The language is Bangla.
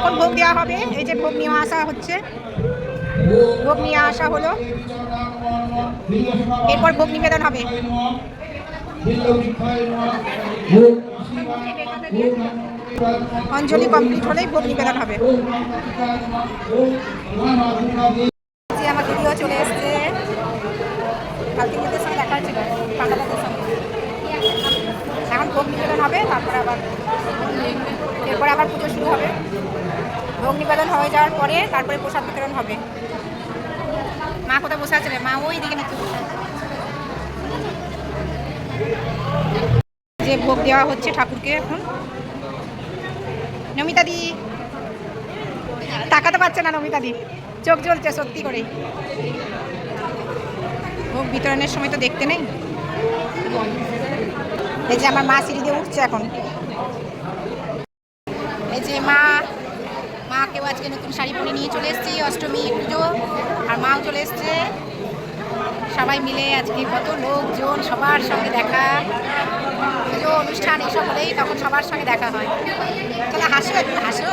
এখন ভোগ দেওয়া হবে। এই যে ভোগ নিয়ে আসা হচ্ছে, ভোগ নিয়ে আসা হলো, এরপর ভোগ নিবেদন হবে। অঞ্জলি কমপ্লিট হলেই ভোগ নিবেদন হবে। আমার দিদিও চলে এসছে, কালকে মেয়েদের সঙ্গে দেখা হয়েছিল পান্ডাদের সঙ্গে। এখন ভোগ নিবেদন হবে, তারপরে আবার এরপরে আবার পুজো শুরু হবে। ভোগ নিবেদন হয়ে যাওয়ার পরে তারপরে প্রসাদ বিতরণ হবে। মা কোথায় বসে আছে রে? মা ওই দিকে নিচে বসে আছে। যে ভোগ দেওয়া হচ্ছে ঠাকুরকে এখন। নমিতা দি তাকাতে পারছে না, নমিতা দি চোখ জ্বলছে সত্যি করে। ভোগ বিতরণের সময় তো দেখতে নেই। এই যে আমার মা সিঁড়ি দিয়ে উঠছে এখন। এই যে মাকেও আজকে নতুন শাড়ি পরে নিয়ে চলে এসেছি, অষ্টমী পুজো, আর মাও চলে এসছে। সবাই মিলে আজকে কত লোকজন, সবার সঙ্গে দেখা, পুজো অনুষ্ঠান এসব হলেই তখন সবার সঙ্গে দেখা হয়। তাহলে হাসো, একটু হাসো।